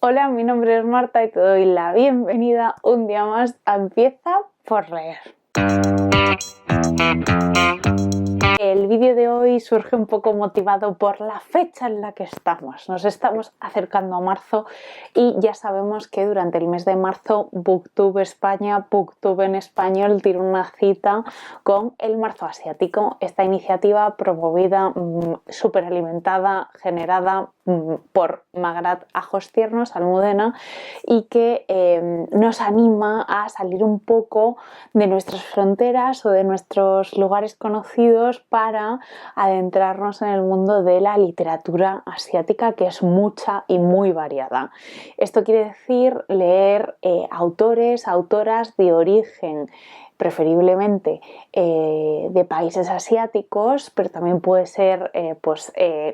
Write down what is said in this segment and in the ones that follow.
Hola, mi nombre es Marta y te doy la bienvenida un día más a Empieza por leer. El vídeo de hoy surge un poco motivado por la fecha en la que estamos. Nos estamos acercando a marzo y ya sabemos que durante el mes de marzo Booktube España, Booktube en español, tiene una cita con el marzo asiático. Esta iniciativa promovida, súper alimentada, generada por Magrat Ajos Tiernos, Almudena, y que nos anima a salir un poco de nuestras fronteras o de nuestros lugares conocidos para adentrarnos en el mundo de la literatura asiática, que es mucha y muy variada. Esto quiere decir leer autores, autoras de origen preferiblemente de países asiáticos, pero también puede ser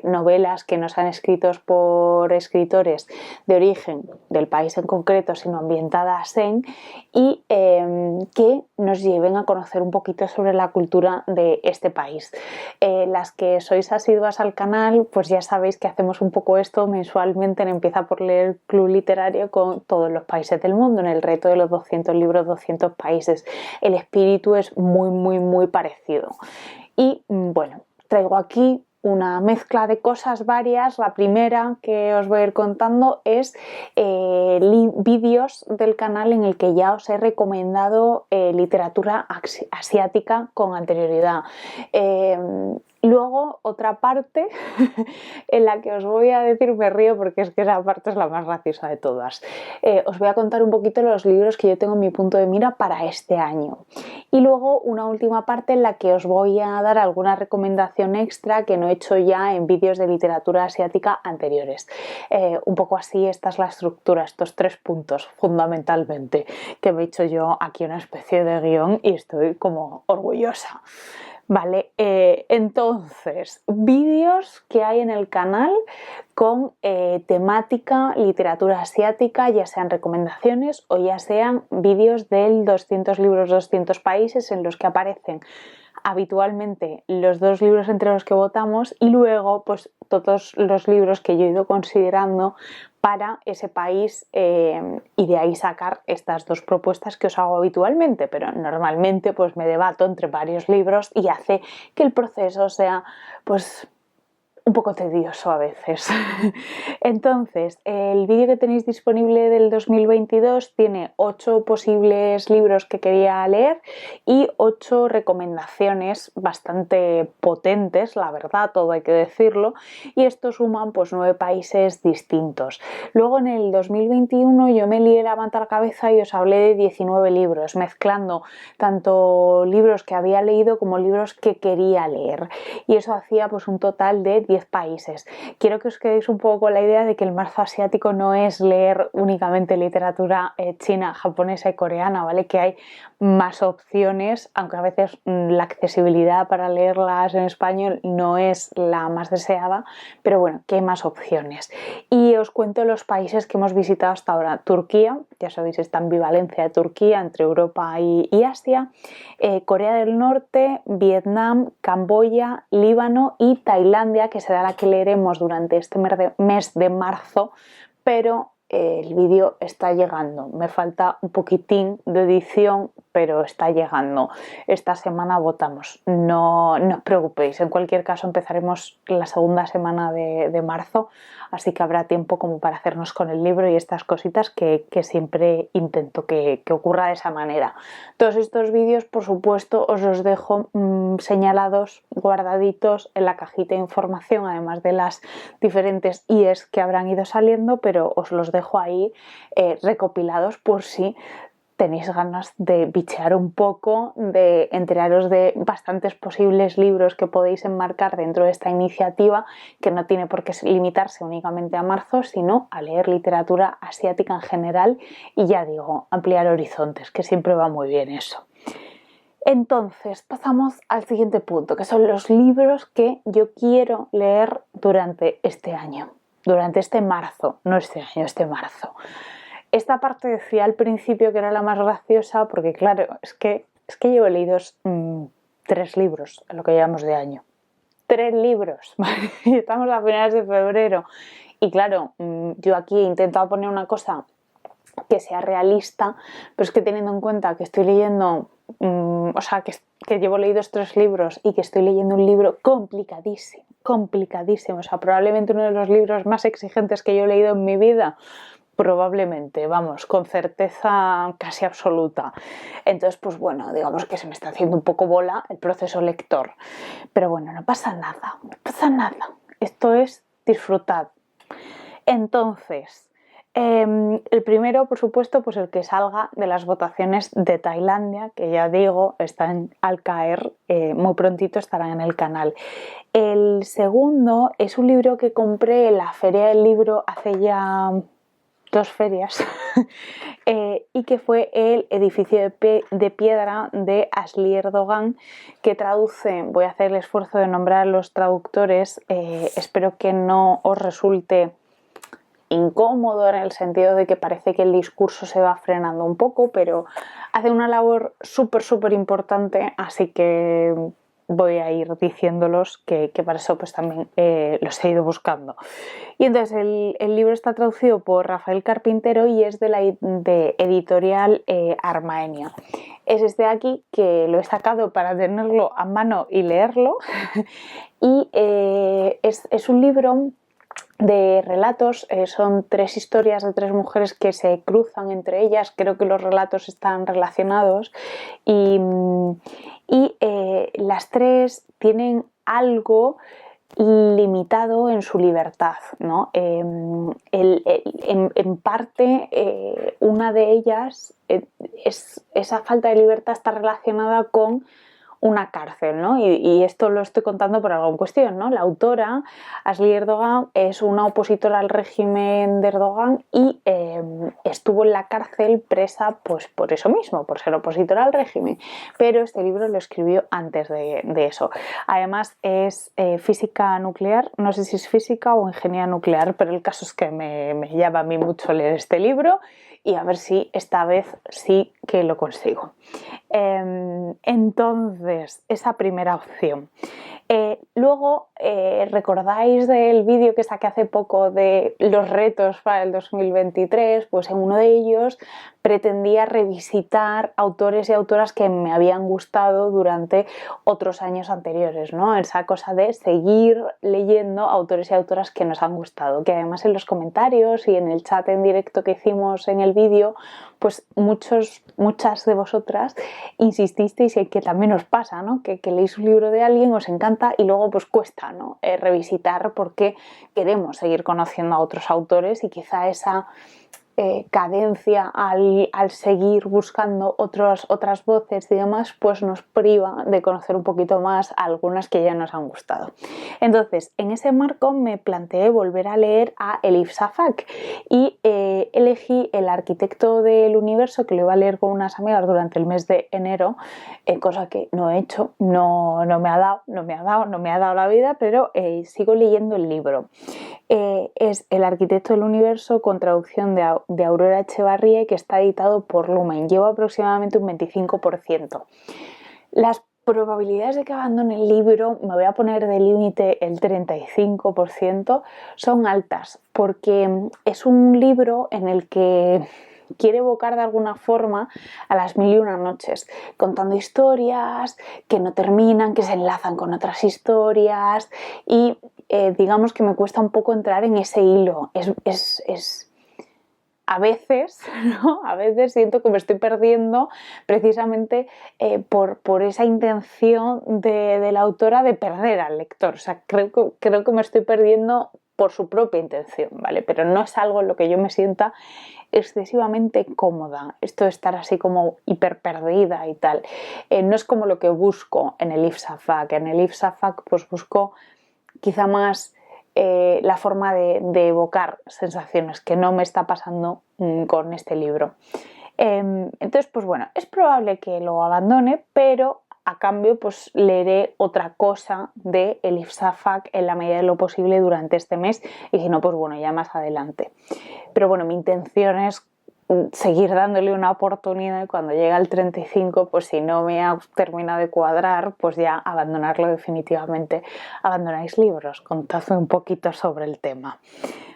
novelas que no sean escritos por escritores de origen del país en concreto, sino ambientadas en, y que nos lleven a conocer un poquito sobre la cultura de este país. Las que sois asiduas al canal, pues ya sabéis que hacemos un poco esto mensualmente en Empieza por Leer Club Literario con todos los países del mundo, en el reto de los 200 libros, 200 países. El espíritu es muy parecido. Y bueno, traigo aquí una mezcla de cosas varias. La primera que os voy a ir contando es vídeos del canal en el que ya os he recomendado literatura asiática con anterioridad. Luego, otra parte en la que os voy a decir, me río porque es que esa parte es la más graciosa de todas. Os voy a contar un poquito los libros que yo tengo en mi punto de mira para este año. Y luego una última parte en la que os voy a dar alguna recomendación extra que no he hecho ya en vídeos de literatura asiática anteriores. Un poco así, esta es la estructura, estos 3 puntos fundamentalmente, que me he hecho yo aquí una especie de guión y estoy como orgullosa. Vale, entonces, vídeos que hay en el canal con temática literatura asiática, ya sean recomendaciones o ya sean vídeos del 200 libros, 200 países en los que aparecen habitualmente los 2 libros entre los que votamos y luego pues todos los libros que yo he ido considerando para ese país y de ahí sacar estas 2 propuestas que os hago habitualmente, pero normalmente pues me debato entre varios libros y hace que el proceso sea pues un poco tedioso a veces. Entonces, el vídeo que tenéis disponible del 2022 tiene 8 posibles libros que quería leer y 8 recomendaciones bastante potentes, la verdad, todo hay que decirlo, y estos suman pues 9 países distintos. Luego en el 2021 yo me lié la manta a la cabeza y os hablé de 19 libros, mezclando tanto libros que había leído como libros que quería leer, y eso hacía pues un total de 10 países. Quiero que os quedéis un poco con la idea de que el marzo asiático no es leer únicamente literatura china, japonesa y coreana, ¿vale? Que hay más opciones, aunque a veces la accesibilidad para leerlas en español no es la más deseada, pero bueno, que hay más opciones. Y os cuento los países que hemos visitado hasta ahora. Turquía, ya sabéis, esta ambivalencia de Turquía entre Europa y Asia, Corea del Norte, Vietnam, Camboya, Líbano y Tailandia, que será la que leeremos durante este mes de marzo, pero el vídeo está llegando. Me falta un poquitín de edición, pero está llegando. Esta semana votamos. No os preocupéis. En cualquier caso, empezaremos la segunda semana de marzo, así que habrá tiempo como para hacernos con el libro y estas cositas que siempre intento que ocurra de esa manera. Todos estos vídeos, por supuesto, os los dejo señalados, guardaditos en la cajita de información, además de las diferentes IEs que habrán ido saliendo, pero os los dejo ahí recopilados por si tenéis ganas de bichear un poco, de enteraros de bastantes posibles libros que podéis enmarcar dentro de esta iniciativa, que no tiene por qué limitarse únicamente a marzo, sino a leer literatura asiática en general y, ya digo, ampliar horizontes, que siempre va muy bien eso. Entonces, pasamos al siguiente punto, que son los libros que yo quiero leer durante este año, durante este marzo, no este año, este marzo. Esta parte decía al principio que era la más graciosa porque, claro, es que llevo leídos 3 libros en lo que llevamos de año. 3 libros, y estamos a finales de febrero Y claro, yo aquí he intentado poner una cosa que sea realista, pero es que teniendo en cuenta que estoy leyendo, o sea, que llevo leídos 3 libros y que estoy leyendo un libro complicadísimo, complicadísimo, o sea, probablemente uno de los libros más exigentes que yo he leído en mi vida, probablemente, vamos, con certeza casi absoluta. Entonces, pues bueno, digamos que se me está haciendo un poco bola el proceso lector. Pero bueno, no pasa nada, no pasa nada. Esto es disfrutad. Entonces, el primero, por supuesto, pues el que salga de las votaciones de Tailandia, que ya digo, están al caer, muy prontito estarán en el canal. El segundo es un libro que compré en la Feria del Libro hace ya 2 ferias y que fue El edificio de piedra de Asli Erdogan, que traduce, voy a hacer el esfuerzo de nombrar a los traductores, espero que no os resulte incómodo en el sentido de que parece que el discurso se va frenando un poco, pero hace una labor súper importante, así que voy a ir diciéndolos que para eso pues también los he ido buscando. Y entonces el libro está traducido por Rafael Carpintero y es de la editorial Armaenia. Es este de aquí que lo he sacado para tenerlo a mano y leerlo y es un libro de relatos, son 3 historias de 3 mujeres que se cruzan entre ellas, creo que los relatos están relacionados y las 3 tienen algo limitado en su libertad, ¿no? En parte, una de ellas, esa falta de libertad está relacionada con una cárcel, ¿no? Y esto lo estoy contando por alguna cuestión, ¿no? La autora, Asli Erdogan, es una opositora al régimen de Erdogan y estuvo en la cárcel presa pues por eso mismo, por ser opositora al régimen. Pero este libro lo escribió antes de eso. Además es física nuclear, no sé si es física o ingeniería nuclear, pero el caso es que me llama a mí mucho leer este libro y a ver si esta vez sí que lo consigo. Entonces, esa primera opción. Luego, ¿recordáis del vídeo que saqué hace poco de los retos para el 2023? Pues en uno de ellos pretendía revisitar autores y autoras que me habían gustado durante otros años anteriores, ¿no? Esa cosa de seguir leyendo autores y autoras que nos han gustado, que además en los comentarios y en el chat en directo que hicimos en el vídeo, pues muchas de vosotras insististeis en que también os pasa, ¿no? Que leéis un libro de alguien, os encanta y luego pues cuesta, ¿no? Revisitar porque queremos seguir conociendo a otros autores y quizá esa cadencia al seguir buscando otras voces y demás, pues nos priva de conocer un poquito más a algunas que ya nos han gustado. Entonces, en ese marco me planteé volver a leer a Elif Shafak y elegí El arquitecto del universo, que lo iba a leer con unas amigas durante el mes de enero, cosa que no he hecho, no me ha dado la vida, pero sigo leyendo el libro. Es El arquitecto del universo con traducción de Aurora Echevarría y que está editado por Lumen. Llevo aproximadamente un 25%. Las probabilidades de que abandone el libro, me voy a poner de límite el 35%, son altas porque es un libro en el que quiere evocar de alguna forma a las 1001 noches, contando historias que no terminan, que se enlazan con otras historias y digamos que me cuesta un poco entrar en ese hilo. Es a veces, ¿no? A veces siento que me estoy perdiendo precisamente por esa intención de la autora de perder al lector. O sea, creo que me estoy perdiendo por su propia intención, ¿vale? Pero no es algo en lo que yo me sienta excesivamente cómoda, esto de estar así como hiper perdida y tal. No es como lo que busco en Elif Shafak. En Elif Shafak pues busco quizá más la forma de evocar sensaciones que no me está pasando con este libro. Entonces, pues bueno, es probable que lo abandone, pero a cambio pues leeré otra cosa de Elif Shafak en la medida de lo posible durante este mes y si no, pues bueno, ya más adelante. Pero bueno, mi intención es seguir dándole una oportunidad y cuando llega al 35, pues si no me ha terminado de cuadrar, pues ya abandonarlo definitivamente. ¿Abandonáis libros? Contadme un poquito sobre el tema.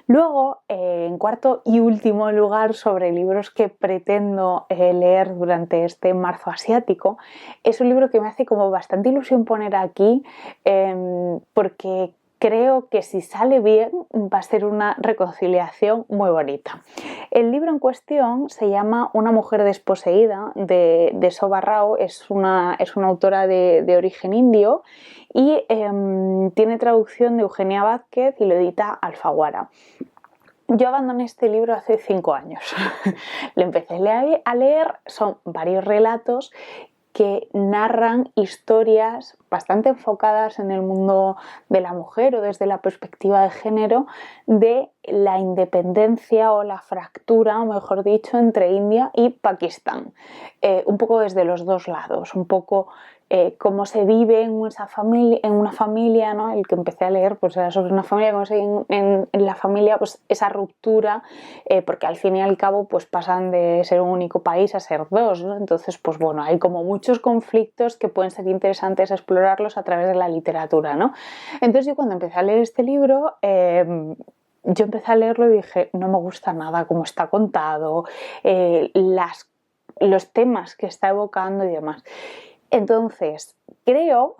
Luego, en cuarto y último lugar, sobre libros que pretendo leer durante este marzo asiático, es un libro que me hace como bastante ilusión poner aquí, porque creo que si sale bien va a ser una reconciliación muy bonita. El libro en cuestión se llama Una mujer desposeída, de Shobha Rao. Es una autora de origen indio y tiene traducción de Eugenia Vázquez y lo edita Alfaguara. Yo abandoné este libro hace 5 años. Lo empecé a leer, son varios relatos que narran historias bastante enfocadas en el mundo de la mujer o desde la perspectiva de género, de la independencia o la fractura, mejor dicho, entre India y Pakistán. Un poco desde los dos lados, un poco cómo se vive en una familia, ¿no? El que empecé a leer pues era sobre una familia, cómo se vive en la familia pues esa ruptura, porque al fin y al cabo pues pasan de ser un único país a ser dos, ¿no? Entonces pues bueno, hay como muchos conflictos que pueden ser interesantes explorarlos a través de la literatura, ¿no? Entonces yo cuando empecé a leer este libro, yo empecé a leerlo y dije, no me gusta nada cómo está contado, los temas que está evocando y demás. Entonces, creo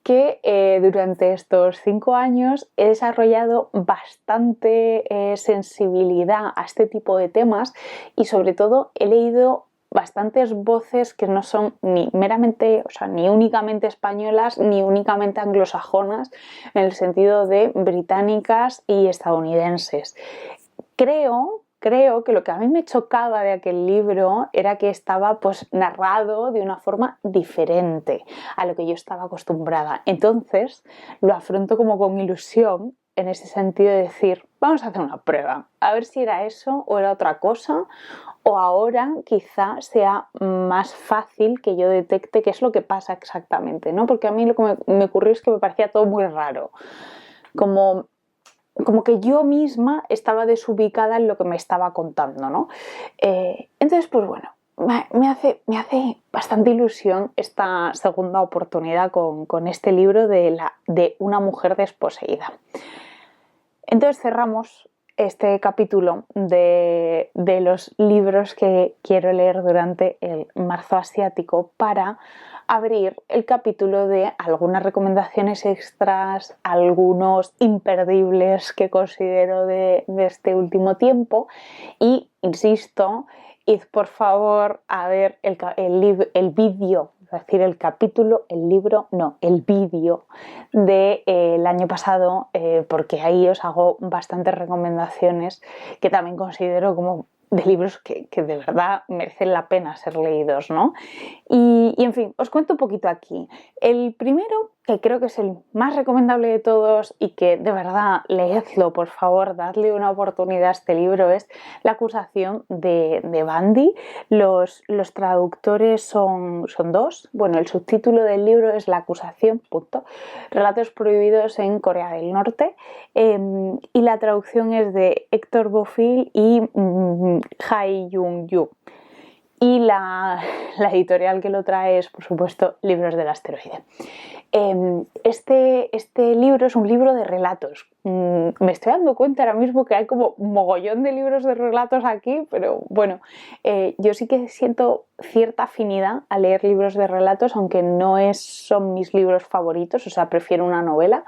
que durante estos 5 años he desarrollado bastante sensibilidad a este tipo de temas y sobre todo he leído bastantes voces que no son ni meramente, o sea, ni únicamente españolas ni únicamente anglosajonas, en el sentido de británicas y estadounidenses. Creo que lo que a mí me chocaba de aquel libro era que estaba pues narrado de una forma diferente a lo que yo estaba acostumbrada. Entonces lo afronto como con ilusión, en ese sentido de decir, vamos a hacer una prueba, a ver si era eso o era otra cosa, o ahora quizá sea más fácil que yo detecte qué es lo que pasa exactamente, ¿no? Porque a mí lo que me ocurrió es que me parecía todo muy raro, como que yo misma estaba desubicada en lo que me estaba contando, ¿no? Entonces, pues bueno, me hace bastante ilusión esta segunda oportunidad con este libro de Una mujer desposeída. Entonces cerramos este capítulo de los libros que quiero leer durante el marzo asiático para abrir el capítulo de algunas recomendaciones extras, algunos imperdibles que considero de este último tiempo y, insisto, id por favor a ver el vídeo, es decir, el capítulo, el libro, no, el vídeo del año pasado, porque ahí os hago bastantes recomendaciones que también considero como de libros que de verdad merecen la pena ser leídos, ¿no? Y en fin, os cuento un poquito aquí. El primero, que creo que es el más recomendable de todos y que de verdad leedlo, por favor, dadle una oportunidad a este libro, es La acusación de Bandi. Los traductores son dos. Bueno, el subtítulo del libro es La acusación, punto, relatos prohibidos en Corea del Norte, y la traducción es de Héctor Bofill y Hai Jung-yu. Y la editorial que lo trae es, por supuesto, Libros del Asteroide. Este libro es un libro de relatos. Me estoy dando cuenta ahora mismo que hay como un mogollón de libros de relatos aquí, pero bueno, yo sí que siento cierta afinidad a leer libros de relatos, aunque no son mis libros favoritos, o sea, prefiero una novela.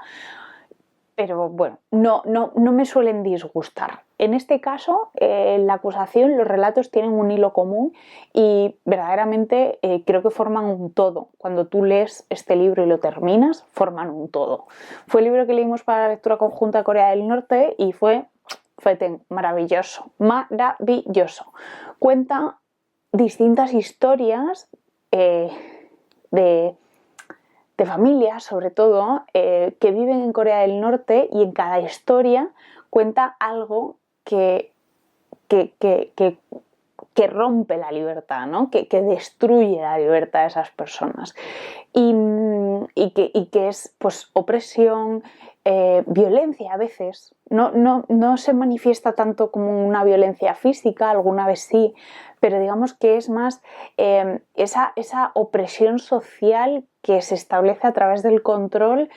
Pero bueno, no me suelen disgustar. En este caso, la acusación, los relatos tienen un hilo común y verdaderamente creo que forman un todo. Cuando tú lees este libro y lo terminas, forman un todo. Fue el libro que leímos para la lectura conjunta de Corea del Norte y fue maravilloso, maravilloso. Cuenta distintas historias de familias, sobre todo, que viven en Corea del Norte, y en cada historia cuenta algo que rompe la libertad, ¿no? que destruye la libertad de esas personas. Y que es pues opresión, violencia a veces. No se manifiesta tanto como una violencia física, alguna vez sí, pero digamos que es más esa opresión social que se establece a través del control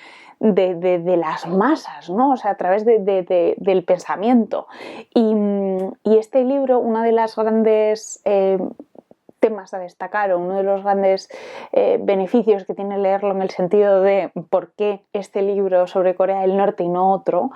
de las masas, ¿no? O sea, a través del pensamiento. Y este libro, una de las grandes temas a destacar, o uno de los grandes beneficios que tiene leerlo en el sentido de por qué este libro sobre Corea del Norte y no otro,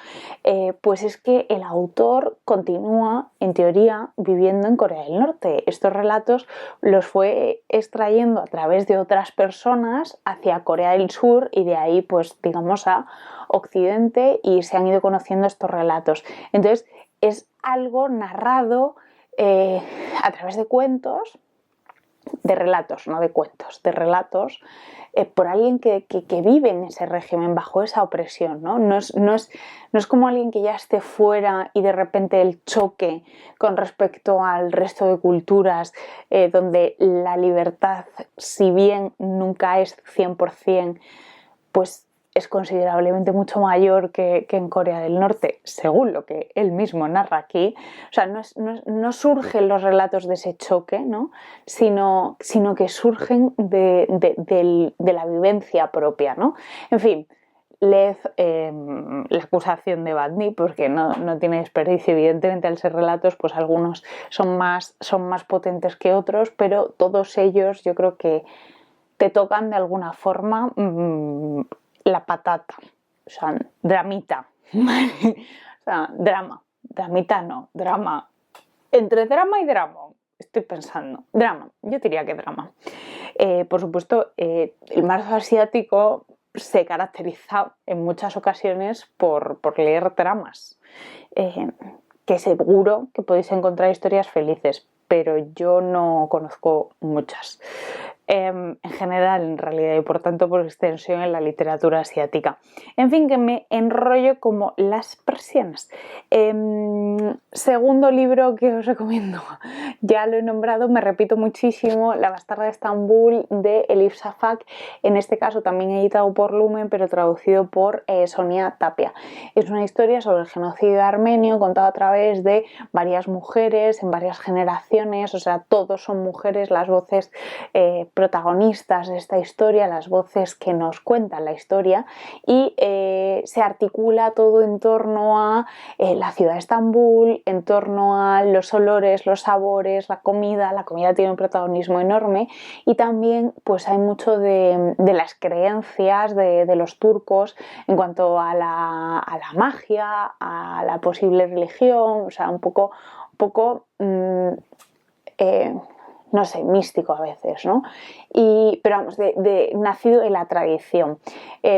pues es que el autor continúa, en teoría, viviendo en Corea del Norte. Estos relatos los fue extrayendo a través de otras personas hacia Corea del Sur y de ahí, pues, digamos, a Occidente, y se han ido conociendo estos relatos. Entonces, es algo narrado a través de cuentos, de relatos, no de cuentos, de relatos, por alguien que vive en ese régimen, bajo esa opresión, ¿no? No es como alguien que ya esté fuera y de repente el choque con respecto al resto de culturas, donde la libertad, si bien nunca es 100%, pues es considerablemente mucho mayor que en Corea del Norte, según lo que él mismo narra aquí. O sea, no surgen los relatos de ese choque, ¿no? sino que surgen de la vivencia propia, ¿no? En fin, leed la acusación de Batni, porque no tiene desperdicio. Evidentemente, al ser relatos, pues algunos son más potentes que otros, pero todos ellos yo creo que te tocan de alguna forma la patata, o sea, dramita, o sea, dramita no, drama, entre drama y drama, estoy pensando, drama, yo diría que drama. Por supuesto, el marzo asiático se caracteriza en muchas ocasiones por leer dramas, que seguro que podéis encontrar historias felices, pero yo no conozco muchas. En general, en realidad, y por tanto por extensión en la literatura asiática. En fin, que me enrollo como las persianas. Segundo libro que os recomiendo, ya lo he nombrado, me repito muchísimo, La bastarda de Estambul, de Elif Shafak, en este caso también editado por Lumen, pero traducido por Sonia Tapia. Es una historia sobre el genocidio armenio contada a través de varias mujeres en varias generaciones, o sea, todos son mujeres las voces protagonistas de esta historia, las voces que nos cuentan la historia, y se articula todo en torno a la ciudad de Estambul, en torno a los olores, los sabores, la comida tiene un protagonismo enorme, y también pues hay mucho de las creencias de los turcos en cuanto a la magia, a la posible religión, o sea, un poco no sé, místico a veces, ¿no? Pero vamos, nacido en la tradición.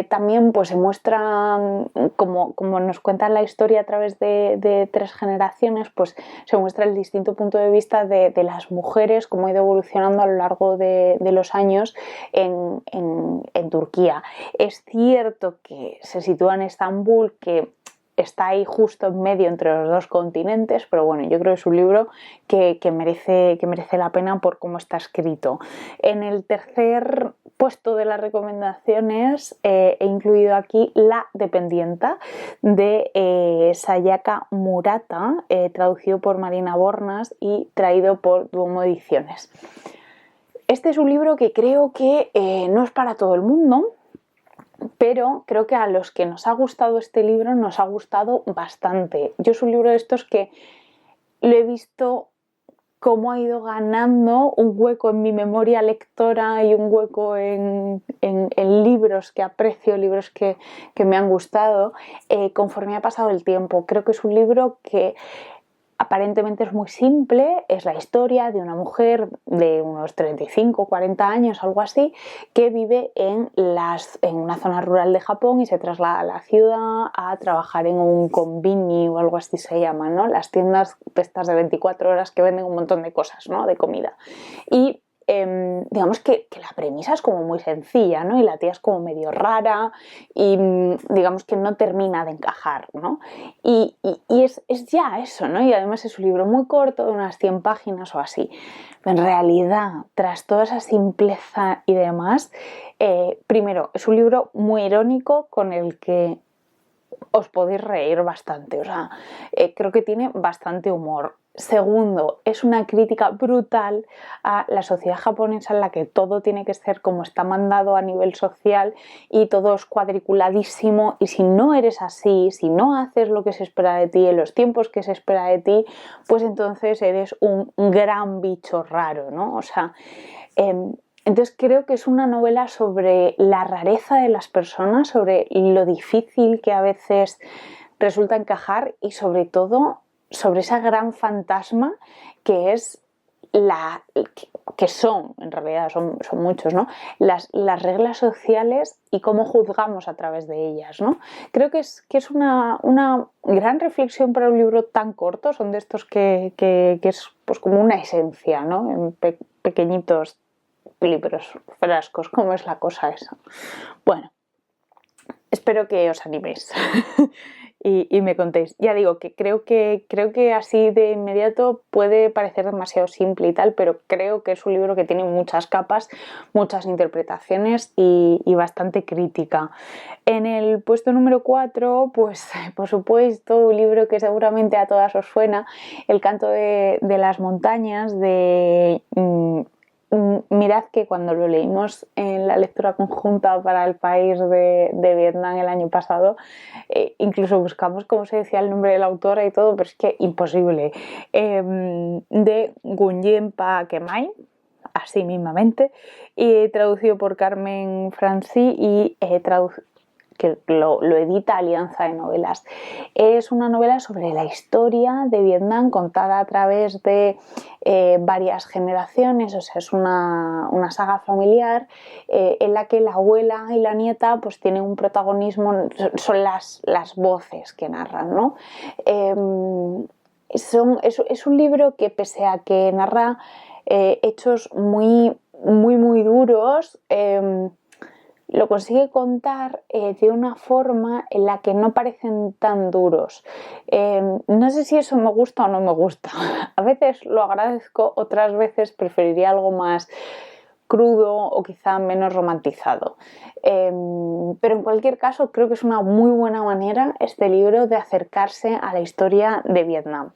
También pues se muestra, como nos cuentan la historia a través de 3 generaciones, pues se muestra el distinto punto de vista de las mujeres, cómo ha ido evolucionando a lo largo de los años en Turquía. Es cierto que se sitúa en Estambul, que está ahí justo en medio entre los 2 continentes, pero bueno, yo creo que es un libro que merece la pena por cómo está escrito. En el tercer puesto de las recomendaciones he incluido aquí La dependienta, de Sayaka Murata, traducido por Marina Bornas y traído por Duomo Ediciones. Este es un libro que creo que no es para todo el mundo, pero creo que a los que nos ha gustado este libro nos ha gustado bastante. Yo es un libro de estos que lo he visto cómo ha ido ganando un hueco en mi memoria lectora y un hueco en libros que aprecio, libros que me han gustado, conforme ha pasado el tiempo. Creo que es un libro que aparentemente es muy simple, es la historia de una mujer de unos 35, 40 años, algo así, que vive en una zona rural de Japón y se traslada a la ciudad a trabajar en un konbini o algo así se llama, ¿no? Las tiendas estas de 24 horas que venden un montón de cosas, ¿no? De comida. Y digamos que la premisa es como muy sencilla, ¿no? Y la tía es como medio rara y digamos que no termina de encajar, ¿no? Y es ya eso, ¿no? Y además es un libro muy corto, de unas 100 páginas o así. Pero en realidad, tras toda esa simpleza y demás, primero, es un libro muy irónico con el que os podéis reír bastante, o sea, creo que tiene bastante humor. Segundo, es una crítica brutal a la sociedad japonesa en la que todo tiene que ser como está mandado a nivel social y todo es cuadriculadísimo, y si no eres así, si no haces lo que se espera de ti en los tiempos que se espera de ti, pues entonces eres un gran bicho raro, ¿no? O sea, entonces creo que es una novela sobre la rareza de las personas, sobre lo difícil que a veces resulta encajar y sobre todo sobre esa gran fantasma que es que son, en realidad son muchos, ¿no? Las reglas sociales y cómo juzgamos a través de ellas, ¿no? Creo que es una gran reflexión para un libro tan corto, son de estos que es pues como una esencia, ¿no? En pequeñitos libros, frascos, ¿cómo es la cosa esa? Bueno, espero que os animéis y me contéis. Ya digo que creo que así de inmediato puede parecer demasiado simple y tal, pero creo que es un libro que tiene muchas capas, muchas interpretaciones y bastante crítica. En el puesto número 4, pues por supuesto, un libro que seguramente a todas os suena, El canto de las montañas de... Mirad que cuando lo leímos en la lectura conjunta para el país de Vietnam el año pasado, incluso buscamos cómo se decía el nombre de la autora y todo, pero es que imposible. De Nguyen Pa Kemai, así mismamente, y traducido por Carmen Francí y que lo edita Alianza de Novelas. Es una novela sobre la historia de Vietnam contada a través de varias generaciones, o sea, es una saga familiar en la que la abuela y la nieta pues tienen un protagonismo, son las voces que narran, ¿no? Es un libro que, pese a que narra hechos muy duros, lo consigue contar de una forma en la que no parecen tan duros. No sé si eso me gusta o no me gusta. A veces lo agradezco, otras veces preferiría algo más crudo o quizá menos romantizado. Pero en cualquier caso creo que es una muy buena manera este libro de acercarse a la historia de Vietnam.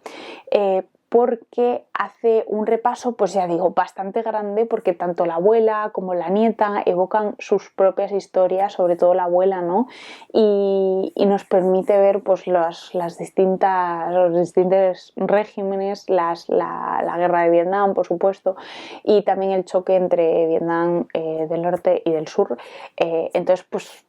Porque hace un repaso, pues ya digo, bastante grande, porque tanto la abuela como la nieta evocan sus propias historias, sobre todo la abuela, ¿no? Y nos permite ver pues los distintos regímenes, la guerra de Vietnam, por supuesto, y también el choque entre Vietnam del norte y del sur. Entonces, pues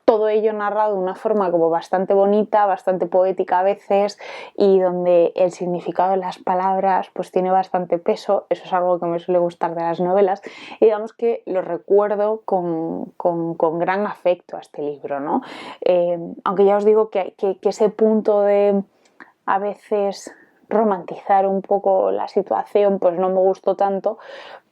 todo ello narrado de una forma como bastante bonita, bastante poética a veces, y donde el significado de las palabras pues tiene bastante peso. Eso es algo que me suele gustar de las novelas, y digamos que lo recuerdo con gran afecto a este libro, ¿no? Aunque ya os digo que ese punto de a veces romantizar un poco la situación pues no me gustó tanto,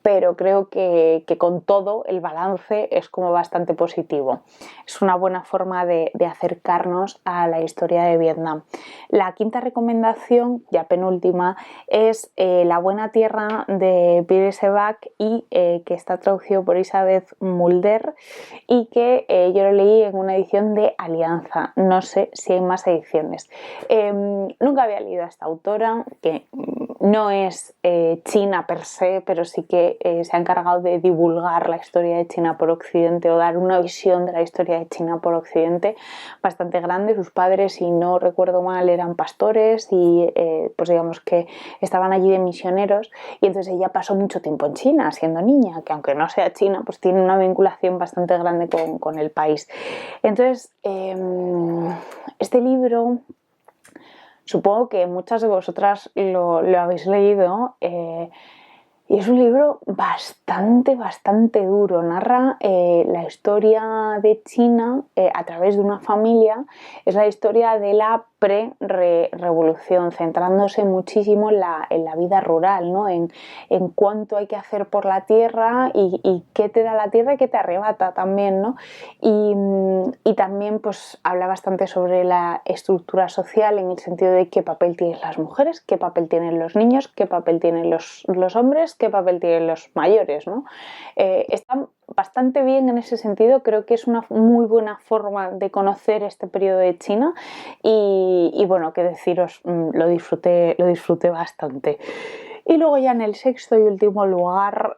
pero creo que con todo el balance es como bastante positivo. Es una buena forma de acercarnos a la historia de Vietnam. La quinta recomendación, ya penúltima, es La buena tierra de Piri Sebach, y que está traducido por Isabeth Mulder, y que yo lo leí en una edición de Alianza. No sé si hay más ediciones. Nunca había leído a esta autora, que no es china per se, pero sí que se ha encargado de divulgar la historia de China por Occidente, o dar una visión de la historia de China por Occidente bastante grande. Sus padres, si no recuerdo mal, eran pastores y pues digamos que estaban allí de misioneros, y entonces ella pasó mucho tiempo en China siendo niña, que aunque no sea china pues tiene una vinculación bastante grande con el país. Entonces este libro, supongo que muchas de vosotras lo habéis leído, y es un libro bastante duro. Narra la historia de China a través de una familia. Es la historia de la pre-revolución, centrándose muchísimo en la vida rural, ¿no? En cuánto hay que hacer por la tierra y qué te da la tierra y qué te arrebata también, ¿no? Y también pues habla bastante sobre la estructura social, en el sentido de qué papel tienen las mujeres, qué papel tienen los niños, qué papel tienen los hombres, qué papel tienen los mayores, ¿no? Está bastante bien en ese sentido. Creo que es una muy buena forma de conocer este periodo de China y bueno, qué deciros, lo disfruté bastante. Y luego ya en el sexto y último lugar,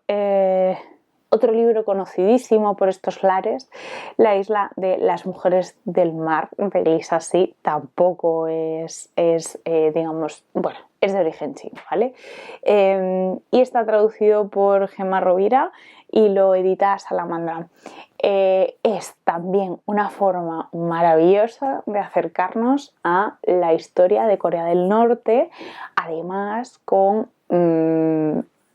otro libro conocidísimo por estos lares, La isla de las mujeres del mar, de Lisa Si. Tampoco es digamos, bueno, es de origen chino, ¿vale? Y está traducido por Gemma Rovira y lo edita Salamandra. Es también una forma maravillosa de acercarnos a la historia de Corea del Norte, además con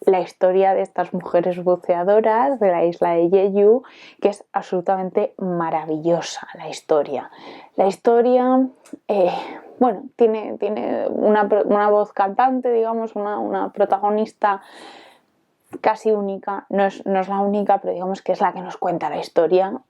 la historia de estas mujeres buceadoras de la isla de Jeju, que es absolutamente maravillosa la historia. La historia, bueno, tiene una voz cantante, digamos, una protagonista casi única, no es la única, pero digamos que es la que nos cuenta la historia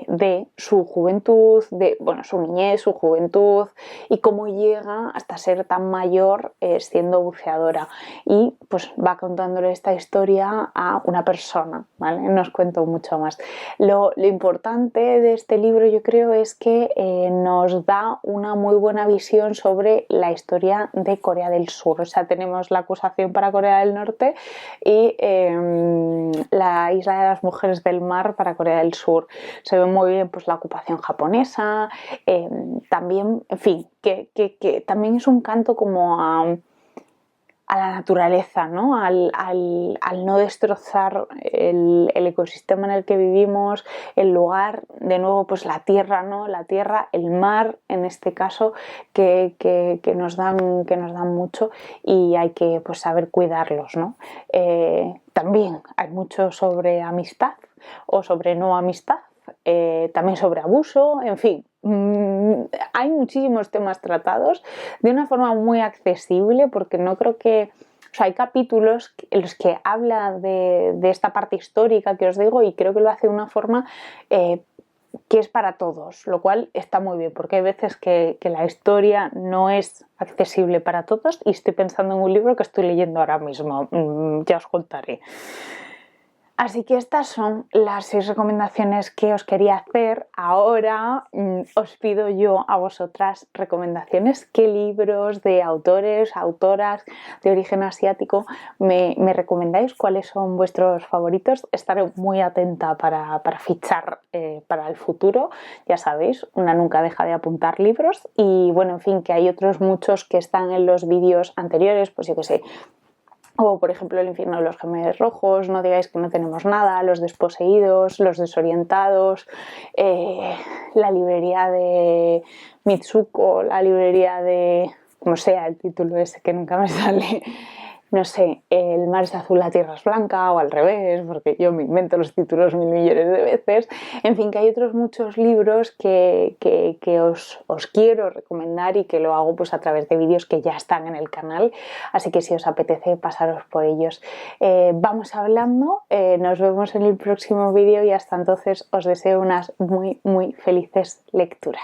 de su juventud, de bueno, su niñez, su juventud y cómo llega hasta ser tan mayor siendo buceadora. Y pues va contándole esta historia a una persona, ¿vale? No os cuento mucho más. Lo importante de este libro, yo creo, es que nos da una muy buena visión sobre la historia de Corea del Sur. O sea, tenemos la acusación para Corea del Norte y la isla de las mujeres del mar para Corea del Sur. Se ve muy bien pues la ocupación japonesa, también, en fin, que también es un canto como a la naturaleza, ¿no? Al no destrozar el ecosistema en el que vivimos, el lugar, de nuevo, pues la tierra, ¿no? La tierra, el mar, en este caso, que nos dan mucho y hay que pues, saber cuidarlos, ¿no? También hay mucho sobre amistad o sobre no amistad, también sobre abuso, en fin. Hay muchísimos temas tratados de una forma muy accesible porque no creo que... O sea, hay capítulos en los que habla de esta parte histórica que os digo y creo que lo hace de una forma que es para todos, lo cual está muy bien porque hay veces que la historia no es accesible para todos y estoy pensando en un libro que estoy leyendo ahora mismo, ya os contaré. Así que estas son las 6 recomendaciones que os quería hacer. Ahora os pido yo a vosotras recomendaciones. ¿Qué libros de autores, autoras de origen asiático me recomendáis? ¿Cuáles son vuestros favoritos? Estaré muy atenta para fichar para el futuro. Ya sabéis, una nunca deja de apuntar libros. Y bueno, en fin, que hay otros muchos que están en los vídeos anteriores, pues yo qué sé. O, por ejemplo, El infierno de los gemelos rojos, No digáis que no tenemos nada, Los desposeídos, Los desorientados, la librería de Mitsuko, la librería de... como sea el título ese que nunca me sale... No sé, El mar es azul, la tierra es blanca, o al revés, porque yo me invento los títulos 1000 millones de veces. En fin, que hay otros muchos libros que os quiero recomendar y que lo hago pues a través de vídeos que ya están en el canal. Así que si os apetece, pasaros por ellos. Vamos hablando, nos vemos en el próximo vídeo y hasta entonces os deseo unas muy, muy felices lecturas.